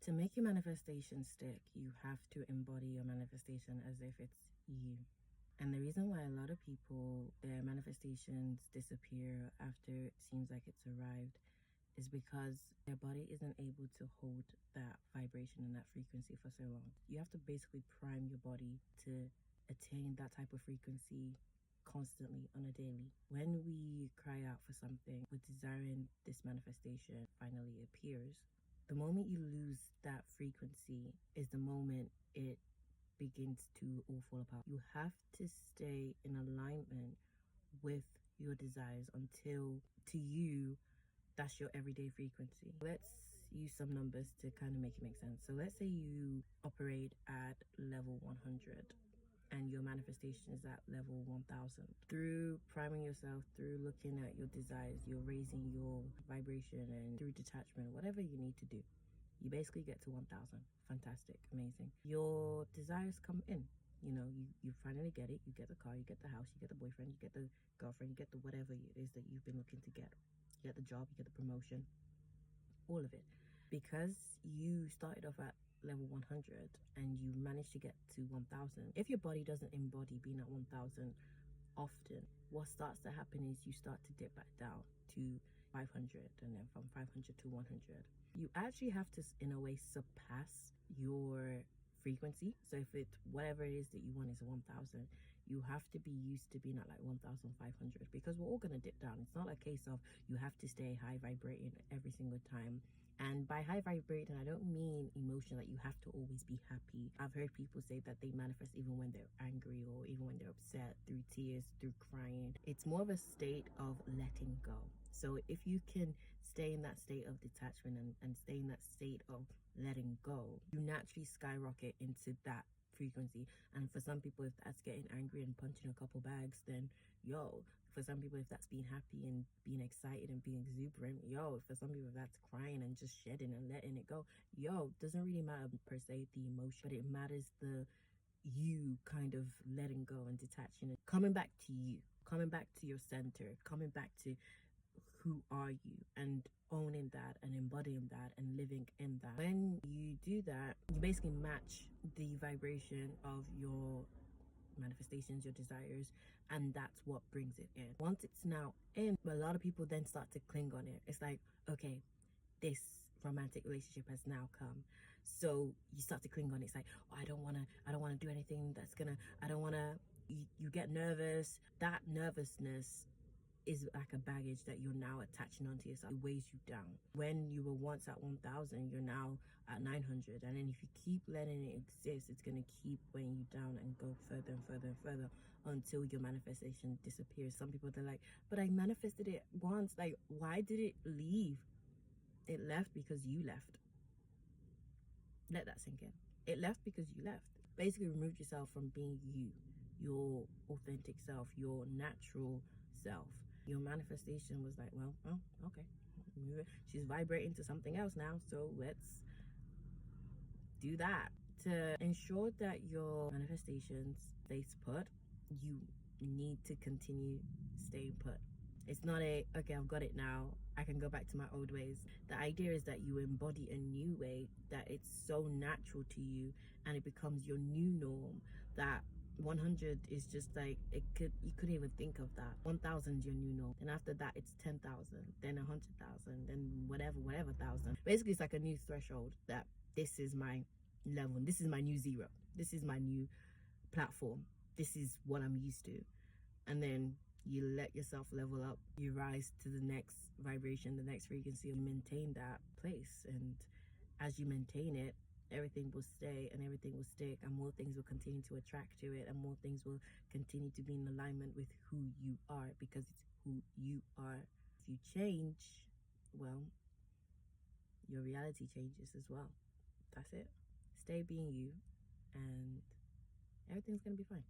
To make your manifestation stick, you have to embody your manifestation as if it's you. And the reason why a lot of people, their manifestations disappear after it seems like it's arrived is because their body isn't able to hold that vibration and that frequency for so long. You have to basically prime your body to attain that type of frequency constantly on a daily. When we cry out for something, we're desiring this manifestation finally appears. The moment you lose that frequency is the moment it begins to all fall apart. You have to stay in alignment with your desires until, to you, that's your everyday frequency. Let's use some numbers to kind of make it make sense. So let's say you operate at level 100 and your manifestation is at level 1000. Through priming yourself, through looking at your desires, you're raising your vibration, and through detachment, whatever you need to do, you basically get to 1000. Fantastic, amazing. Your desires come in. You finally get it. You get the car, you get the house, you get the boyfriend, you get the girlfriend, you get the whatever it is that you've been looking to get. You get the job, you get the promotion, all of it. Because you started off at level 100 and you managed to get to 1000, if your body doesn't embody being at 1000 often, what starts to happen is you start to dip back down to 500, and then from 500 to 100. You actually have to, in a way, surpass your frequency. So if it, whatever it is that you want is 1000, you have to be used to being at like 1500, because we're all going to dip down. It's not a case of you have to stay high vibrating every single time. And by high vibrating, I don't mean emotion, like you have to always be happy. I've heard people say that they manifest even when they're angry or even when they're upset, through tears, through crying. It's more of a state of letting go. So if you can stay in that state of detachment and stay in that state of letting go, you naturally skyrocket into that frequency. And for some people, if that's getting angry and punching a couple bags, then for some people, if that's being happy and being excited and being exuberant, for some people, if that's crying and just shedding and letting it go, doesn't really matter per se the emotion, but it matters the you kind of letting go and detaching and coming back to you, coming back to your center, coming back to who are you, and owning that and embodying that and living in that. When you do that, you basically match the vibration of your manifestations, your desires, and that's what brings it in. Once it's now in, a lot of people then start to cling on it. It's like, okay, this romantic relationship has now come, so you start to cling on it. It's like, oh, I don't want to do anything that's gonna, I don't want to. You get nervous. That nervousness is like a baggage that you're now attaching onto yourself. It weighs you down. When you were once at 1000, you're now at 900, and then if you keep letting it exist, it's going to keep weighing you down and go further and further and further until your manifestation disappears. Some people, they're like, but I manifested it once. Like, why did it leave? It left because you left. Let that sink in. It left because you left. Basically removed yourself from being you, your authentic self, your natural self. Your manifestation was like, well, oh, okay, she's vibrating to something else now, so let's do that. To ensure that your manifestations stays put, you need to continue staying put. It's not okay, I've got it now, I can go back to my old ways. The idea is that you embody a new way, that it's so natural to you and it becomes your new norm, that 100 is just like, you couldn't even think of that. 1000 is your new norm. Then after that, it's 10,000, then 100,000, then whatever thousand. Basically, it's like a new threshold that this is my level, this is my new zero, this is my new platform, this is what I'm used to. And then you let yourself level up, you rise to the next vibration, the next frequency, you maintain that place. And as you maintain it, everything will stay and everything will stick, and more things will continue to attract to it, and more things will continue to be in alignment with who you are, because it's who you are. If you change, well, your reality changes as well. That's it. Stay being you and everything's gonna be fine.